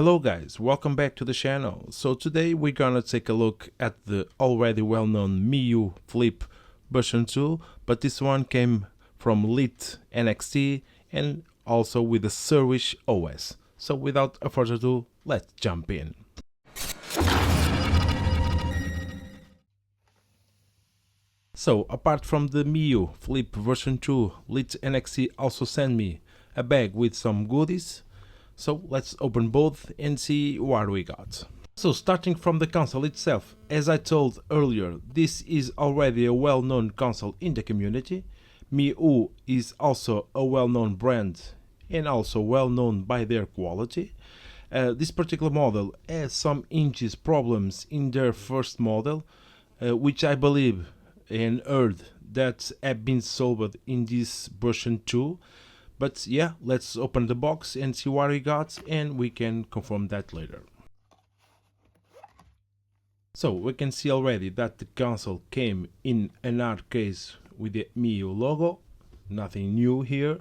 Hello guys, welcome back to the channel. So today we're gonna take a look at the already well-known Miyoo Flip version 2, but this one came from Lit NXT and also with the Surwish OS. So without further ado, let's jump in. So apart from the Miyoo Flip version 2, Lit NXT also sent me a bag with some goodies. So let's open both and see what we got. So starting from the console itself, as I told earlier, this is already a well-known console in the community. Miyoo is also a well-known brand and also well-known by their quality. This particular model has some inches problems in their first model, which I believe and heard that have been solved in this version 2. But yeah, let's open the box and see what we got, and we can confirm that later. So we can see already that the console came in an hard case with the Miyoo logo, nothing new here.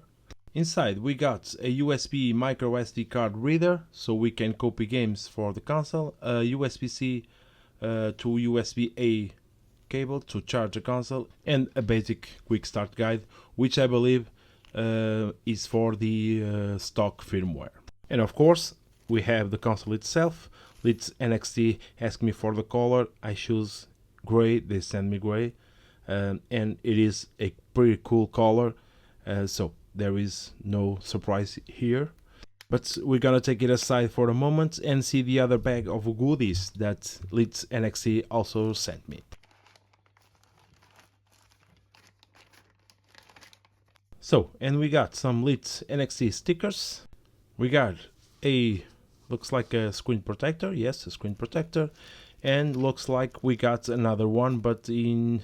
Inside we got a USB micro SD card reader, so we can copy games for the console, a USB-C to USB-A cable to charge the console, and a basic quick start guide, which I believe is for the stock firmware. And of course we have the console itself. Lit NXT asked me for the color, I choose gray, they send me gray, and it is a pretty cool color, so there is no surprise here. But we're gonna take it aside for a moment and see the other bag of goodies that Lit NXT also sent me. So, and we got some Lit NXT stickers. We got a, looks like a screen protector, yes, a screen protector. And looks like we got another one, but in,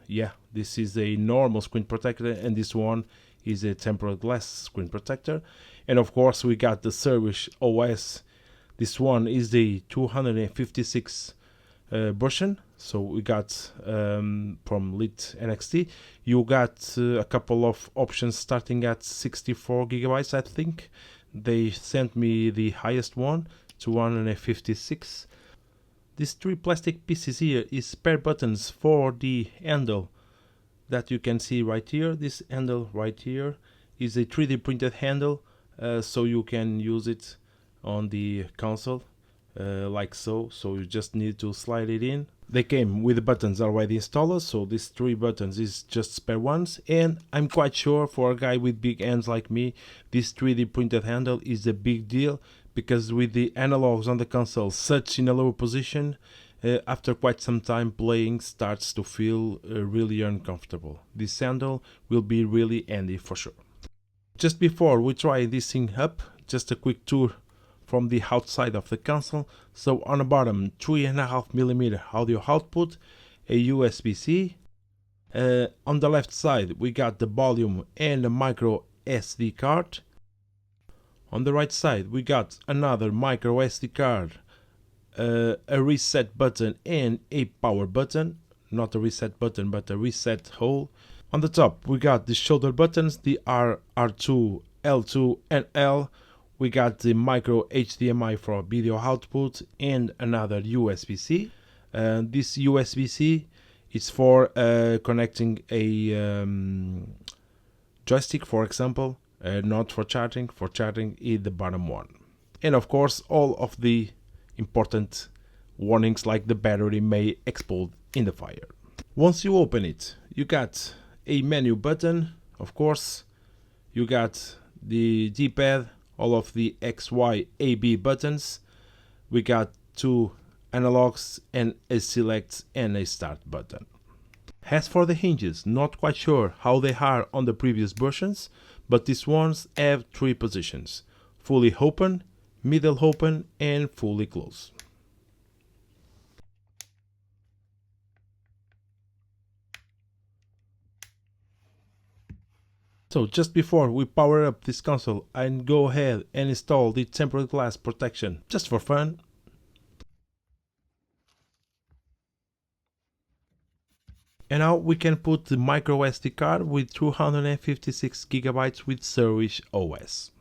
yeah, this is a normal screen protector and this one is a tempered glass screen protector. And of course we got the Surwish OS. This one is the 256 version. So we got from Lit NXT, you got a couple of options starting at 64 gigabytes, I think. They sent me the highest one, 256. These three plastic pieces here is spare buttons for the handle that you can see right here. This handle right here is a 3D printed handle, so you can use it on the console like so. So you just need to slide it in. They came with the buttons already installed, so these three buttons is just spare ones, and I'm quite sure for a guy with big hands like me, this 3D printed handle is a big deal, because with the analogs on the console such in a lower position, after quite some time playing starts to feel really uncomfortable. This handle will be really handy for sure. Just before we try this thing up, just a quick tour from the outside of the console. So on the bottom, 3.5mm audio output, a USB-C. On the left side we got the volume and a micro SD card. On the right side we got another micro SD card, a reset button and a power button. Not a reset button but a reset hole. On the top we got the shoulder buttons, the R, R2, L2 and L. We got the micro HDMI for video output and another USB-C. This USB-C is for connecting a joystick, for example, not for charging. For charging is the bottom one. And of course all of the important warnings like the battery may explode in the fire. Once you open it, you got a menu button, of course. You got the D-pad, all of the X, Y, A, B buttons. We got two analogs and a select and a start button. As for the hinges, not quite sure how they are on the previous versions, but these ones have three positions: fully open, middle open and fully closed. So just before we power up this console, I go ahead and install the tempered glass protection just for fun. And now we can put the micro SD card with 256 gigabytes with Surwish OS.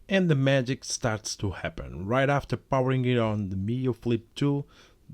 And the magic starts to happen. Right after powering it on the Mio Flip 2,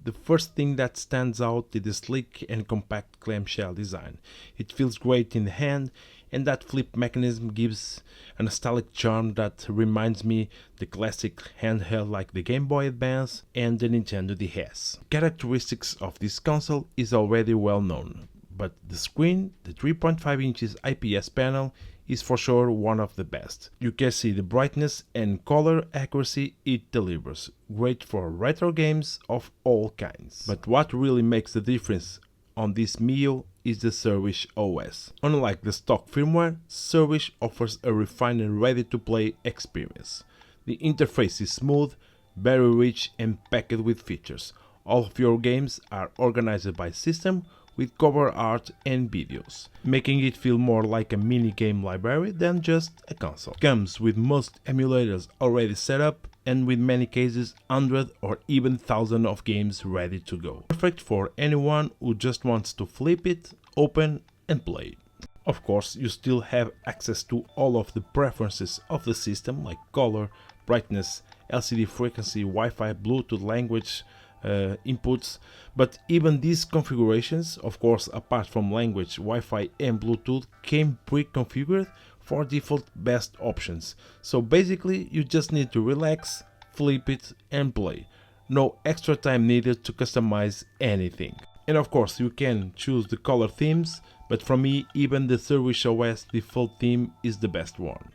the first thing that stands out is the sleek and compact clamshell design. It feels great in the hand, and that flip mechanism gives a nostalgic charm that reminds me the classic handheld like the Game Boy Advance and the Nintendo DS. Characteristics of this console is already well known, but the screen, the 3.5 inches IPS panel, is for sure one of the best. You can see the brightness and color accuracy it delivers, great for retro games of all kinds. But what really makes the difference on this Mio is the Surwish OS. Unlike the stock firmware, Surwish offers a refined and ready-to-play experience. The interface is smooth, very rich and packed with features. All of your games are organized by system, with cover art and videos, making it feel more like a mini game library than just a console. It comes with most emulators already set up and with many cases 100 or even 1000 of games ready to go. Perfect for anyone who just wants to flip it, open and play. Of course, you still have access to all of the preferences of the system like color, brightness, LCD frequency, Wi-Fi, Bluetooth, language, inputs, but even these configurations, of course apart from language, Wi-Fi and Bluetooth, came pre-configured for default best options. So basically you just need to relax, flip it and play. No extra time needed to customize anything. And of course you can choose the color themes, but for me even the Surwish OS default theme is the best one.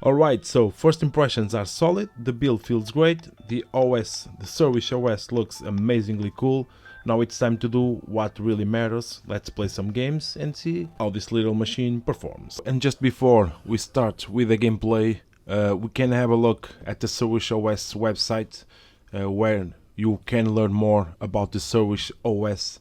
Alright, so first impressions are solid, the build feels great, the Surwish OS looks amazingly cool. Now it's time to do what really matters. Let's play some games and see how this little machine performs. And just before we start with the gameplay, we can have a look at the Surwish OS website, where you can learn more about the Surwish OS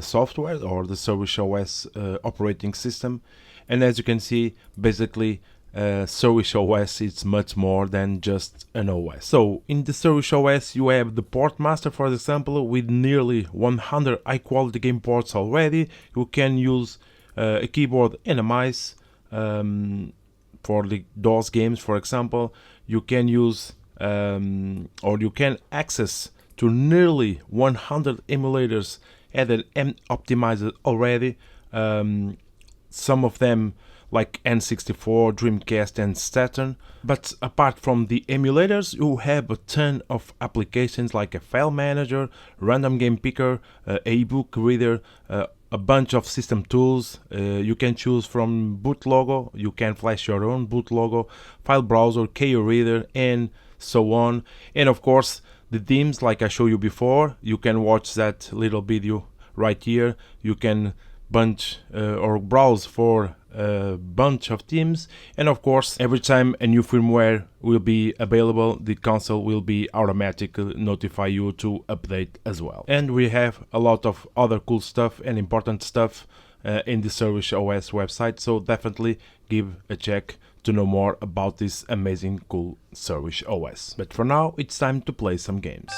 software or the Surwish OS operating system. And as you can see, basically Surwish OS is much more than just an OS. So in the Surwish OS you have the port master, for example, with nearly 100 high quality game ports already. You can use a keyboard and a mouse for the DOS games, for example. You can use or you can access to nearly 100 emulators added and optimized already. Some of them like N64, Dreamcast and Saturn. But apart from the emulators, you have a ton of applications like a file manager, random game picker, a book reader, a bunch of system tools. You can choose from boot logo, you can flash your own boot logo, file browser, KO reader and so on. And of course the themes like I showed you before, you can watch that little video right here. You can bunch or browse for a bunch of themes, and of course every time a new firmware will be available, the console will be automatically notify you to update as well. And we have a lot of other cool stuff and important stuff in the Surwish OS website, so definitely give a check to know more about this amazing cool Surwish OS. But for now it's time to play some games.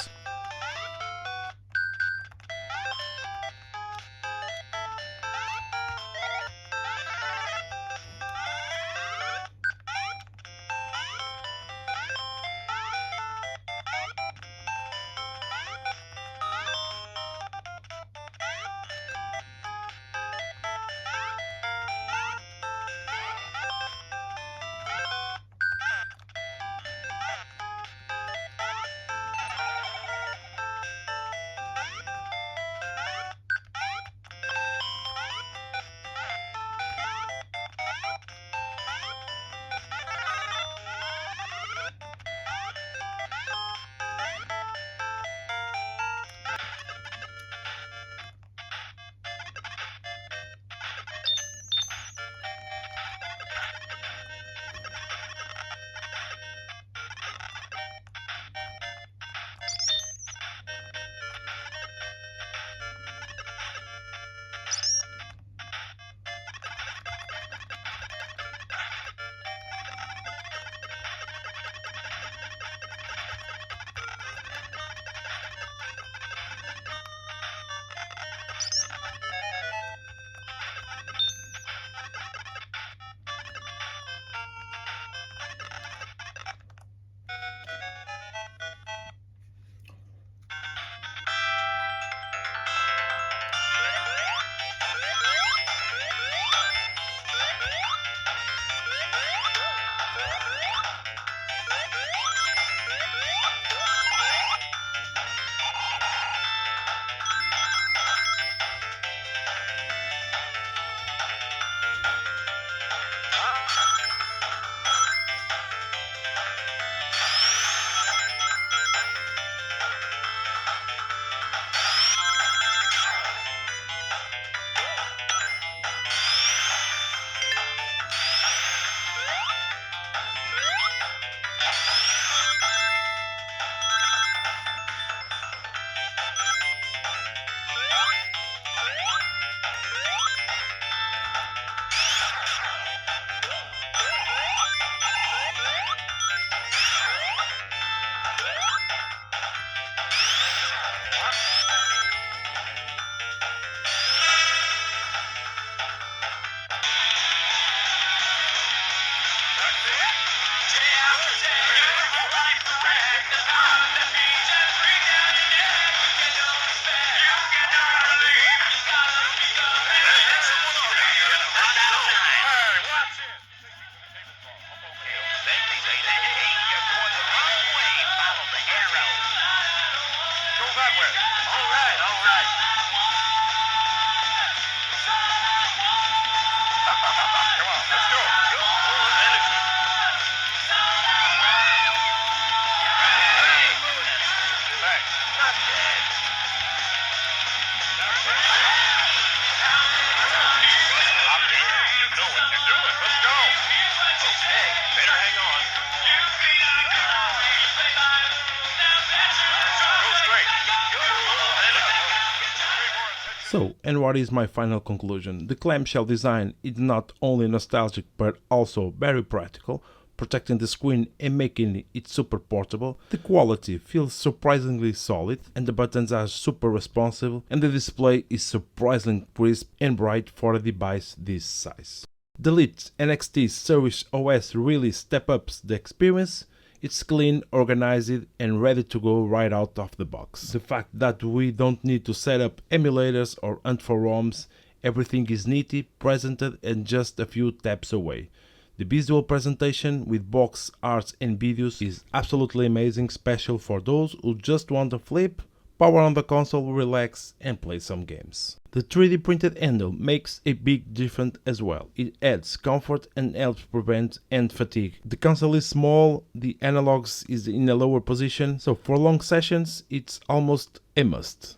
So, and what is my final conclusion? The clamshell design is not only nostalgic but also very practical, protecting the screen and making it super portable. The quality feels surprisingly solid, and the buttons are super responsive, and the display is surprisingly crisp and bright for a device this size. The lit NXT Service OS really steps up the experience. It's clean, organized, and ready to go right out of the box. The fact that we don't need to set up emulators or hunt for ROMs, everything is neatly presented and just a few taps away. The visual presentation with box arts and videos is absolutely amazing, special for those who just want to flip, power on the console, relax and play some games. The 3D printed handle makes a big difference as well. It adds comfort and helps prevent hand fatigue. The console is small, the analogs is in a lower position, so for long sessions it's almost a must.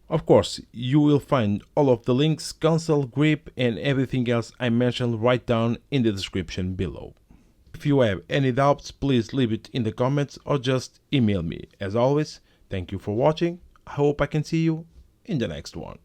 Of course, you will find all of the links, console, grip and everything else I mentioned right down in the description below. If you have any doubts, please leave it in the comments or just email me. As always, thank you for watching. I hope I can see you in the next one.